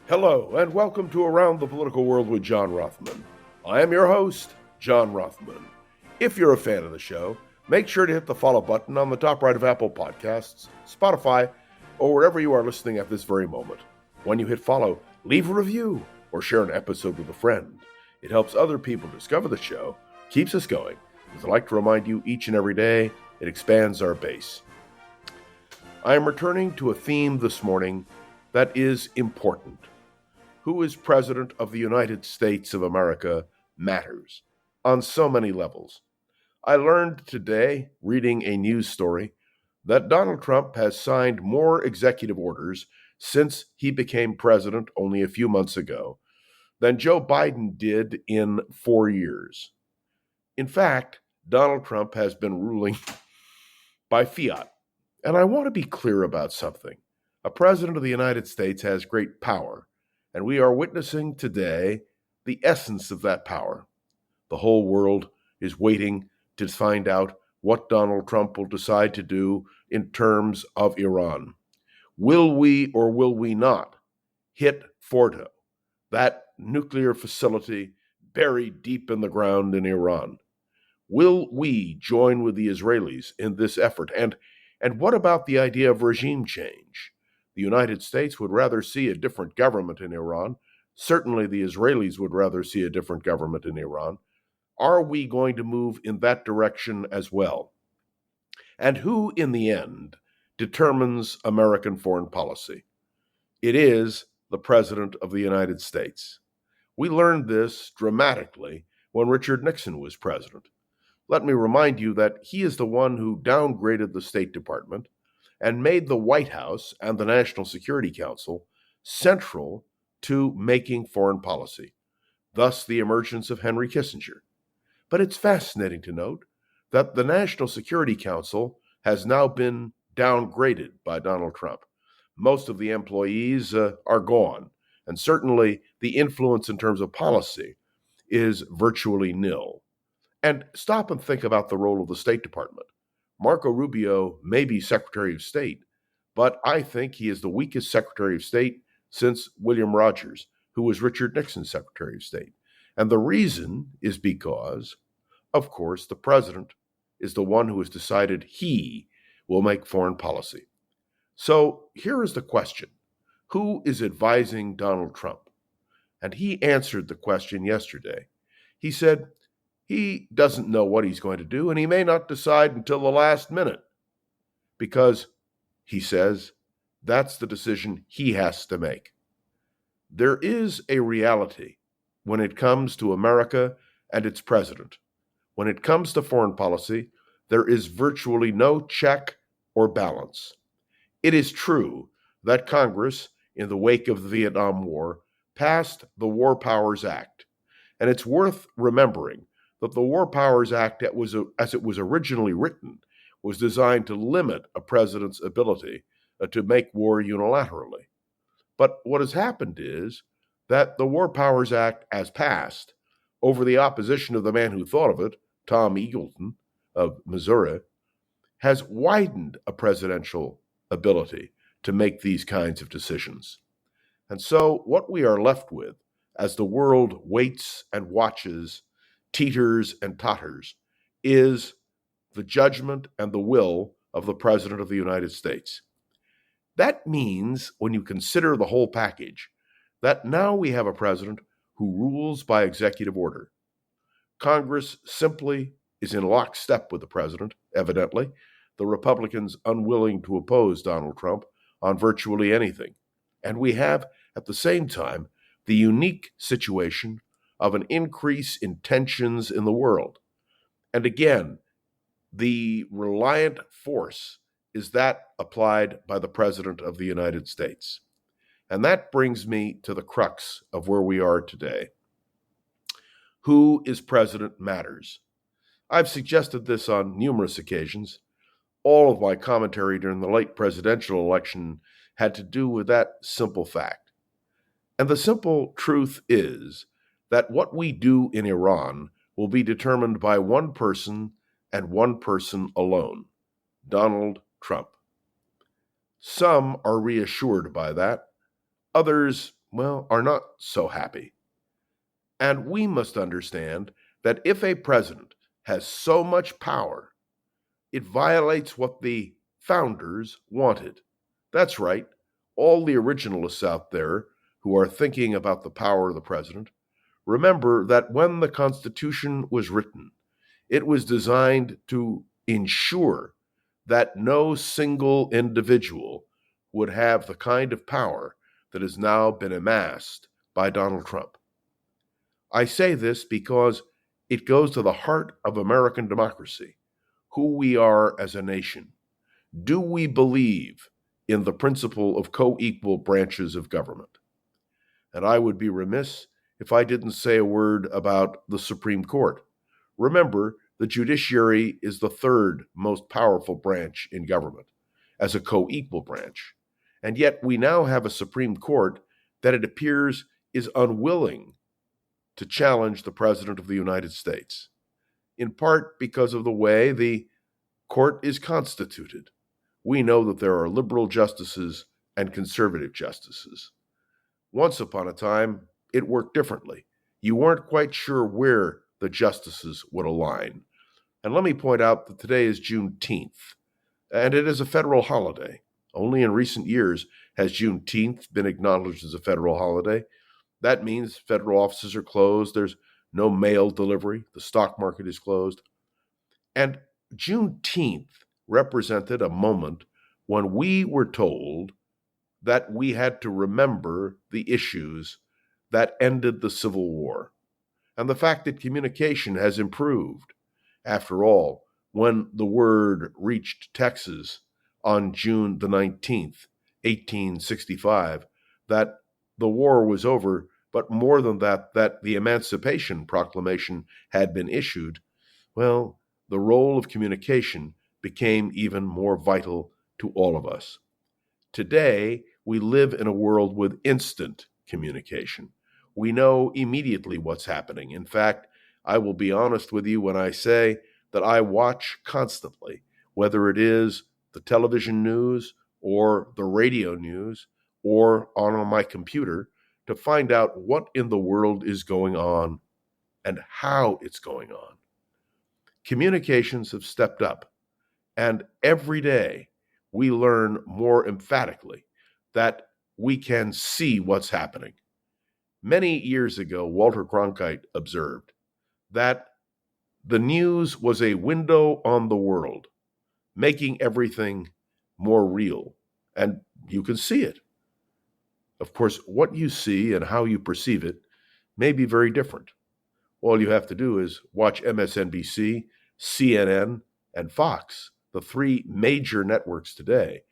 Hello, and welcome to Around the Political World with John Rothman. I am your host, John Rothman. If you're a fan of the show, make sure to hit the follow button on the top right of Apple Podcasts, Spotify, or wherever you are listening at this very moment. When you hit follow, leave a review or share an episode with a friend. It helps other people discover the show, keeps us going. As I like to remind you each and every day, it expands our base. I am returning to a theme this morning that is important. Who is President of the United States of America matters on so many levels. I learned today, reading a news story, that Donald Trump has signed more executive orders since he became president only a few months ago than Joe Biden did in 4 years. In fact, Donald Trump has been ruling by fiat. And I want to be clear about something. A president of the United States has great power. And we are witnessing today the essence of that power. The whole world is waiting to find out what Donald Trump will decide to do in terms of Iran. Will we or will we not hit Fordo, that nuclear facility buried deep in the ground in Iran? Will we join with the Israelis in this effort? And what about the idea of regime change? The United States would rather see a different government in Iran. Certainly the Israelis would rather see a different government in Iran. Are we going to move in that direction as well? And who, in the end, determines American foreign policy? It is the President of the United States. We learned this dramatically when Richard Nixon was president. Let me remind you that he is the one who downgraded the State Department and made the White House and the National Security Council central to making foreign policy, thus the emergence of Henry Kissinger. But it's fascinating to note that the National Security Council has now been downgraded by Donald Trump. Most of the employees are gone, and certainly the influence in terms of policy is virtually nil. And stop and think about the role of the State Department. Marco Rubio may be Secretary of State, but I think he is the weakest Secretary of State since William Rogers, who was Richard Nixon's Secretary of State. And the reason is because, of course, the president is the one who has decided he will make foreign policy. So here is the question. Who is advising Donald Trump? And he answered the question yesterday. He said, he doesn't know what he's going to do, and he may not decide until the last minute because, he says, that's the decision he has to make. There is a reality when it comes to America and its president. When it comes to foreign policy, there is virtually no check or balance. It is true that Congress, in the wake of the Vietnam War, passed the War Powers Act, and it's worth remembering that the War Powers Act, as it was originally written, was designed to limit a president's ability to make war unilaterally. But what has happened is that the War Powers Act, as passed, over the opposition of the man who thought of it, Tom Eagleton of Missouri, has widened a presidential ability to make these kinds of decisions. And so what we are left with, as the world waits and watches, teeters and totters, is the judgment and the will of the President of the United States. That means, when you consider the whole package, that now we have a president who rules by executive order. Congress simply is in lockstep with the president, evidently, the Republicans unwilling to oppose Donald Trump on virtually anything. And we have, at the same time, the unique situation of an increase in tensions in the world. And again, the reliant force is that applied by the President of the United States. And that brings me to the crux of where we are today. Who is president matters. I've suggested this on numerous occasions. All of my commentary during the late presidential election had to do with that simple fact. And the simple truth is that what we do in Iran will be determined by one person and one person alone, Donald Trump. Some are reassured by that. Others are not so happy. And we must understand that if a president has so much power, it violates what the founders wanted. That's right. All the originalists out there who are thinking about the power of the president, remember that when the Constitution was written, it was designed to ensure that no single individual would have the kind of power that has now been amassed by Donald Trump. I say this because it goes to the heart of American democracy, who we are as a nation. Do we believe in the principle of co-equal branches of government? And I would be remiss if I didn't say a word about the Supreme Court. Remember, the judiciary is the third most powerful branch in government, as a co-equal branch. And yet we now have a Supreme Court that it appears is unwilling to challenge the President of the United States, in part because of the way the court is constituted. We know that there are liberal justices and conservative justices. Once upon a time, it worked differently. You weren't quite sure where the justices would align. And let me point out that today is Juneteenth, and it is a federal holiday. Only in recent years has Juneteenth been acknowledged as a federal holiday. That means federal offices are closed, there's no mail delivery, the stock market is closed. And Juneteenth represented a moment when we were told that we had to remember the issues that ended the Civil War, and the fact that communication has improved. After all, when the word reached Texas on June the 19th, 1865, that the war was over, but more than that, that the Emancipation Proclamation had been issued, the role of communication became even more vital to all of us. Today, we live in a world with instant communication. We know immediately what's happening. In fact, I will be honest with you when I say that I watch constantly, whether it is the television news or the radio news or on my computer, to find out what in the world is going on and how it's going on. Communications have stepped up, and every day we learn more emphatically that we can see what's happening. Many years ago, Walter Cronkite observed that the news was a window on the world, making everything more real, and you can see it. Of course, what you see and how you perceive it may be very different. All you have to do is watch MSNBC, CNN, and Fox, the three major networks today,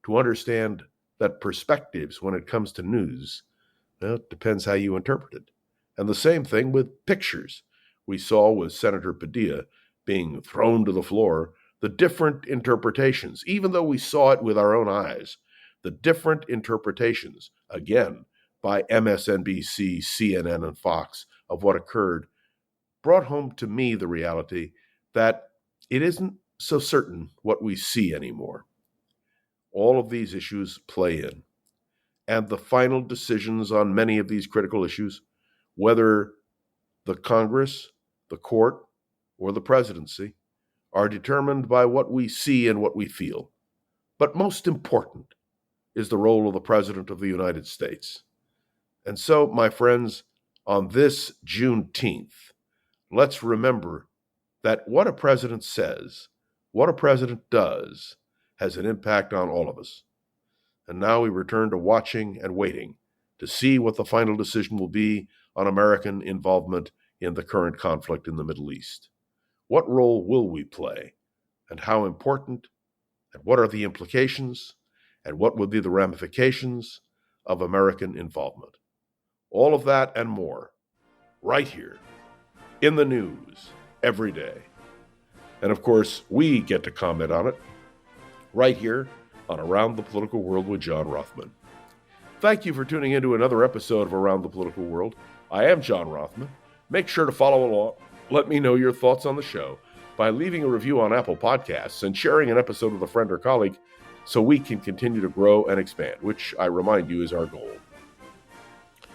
to understand that perspectives when it comes to news, it depends how you interpret it. And the same thing with pictures. We saw with Senator Padilla being thrown to the floor, the different interpretations, even though we saw it with our own eyes, the different interpretations, again, by MSNBC, CNN, and Fox of what occurred, brought home to me the reality that it isn't so certain what we see anymore. All of these issues play in. And the final decisions on many of these critical issues, whether the Congress, the court, or the presidency, are determined by what we see and what we feel. But most important is the role of the President of the United States. And so, my friends, on this Juneteenth, let's remember that what a president says, what a president does, has an impact on all of us. And now we return to watching and waiting to see what the final decision will be on American involvement in the current conflict in the Middle East. What role will we play, and how important, and what are the implications, and what will be the ramifications of American involvement? All of that and more, right here, in the news, every day. And of course, we get to comment on it, right here on Around the Political World with John Rothman. Thank you for tuning in to another episode of Around the Political World. I am John Rothman. Make sure to follow along. Let me know your thoughts on the show by leaving a review on Apple Podcasts and sharing an episode with a friend or colleague so we can continue to grow and expand, which I remind you is our goal.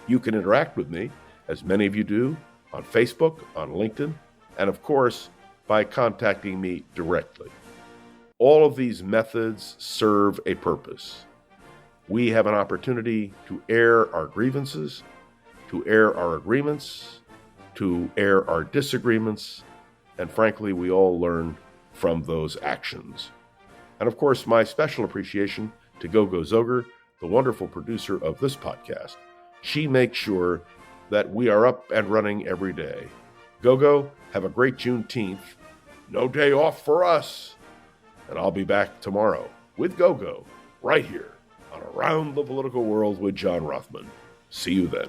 You can interact with me, as many of you do, on Facebook, on LinkedIn, and of course, by contacting me directly. All of these methods serve a purpose. We have an opportunity to air our grievances, to air our agreements, to air our disagreements, and frankly, we all learn from those actions. And of course, my special appreciation to Gogo Zoger, the wonderful producer of this podcast. She makes sure that we are up and running every day. Gogo, have a great Juneteenth. No day off for us. And I'll be back tomorrow with Gogo right here on Around the Political World with John Rothman. See you then.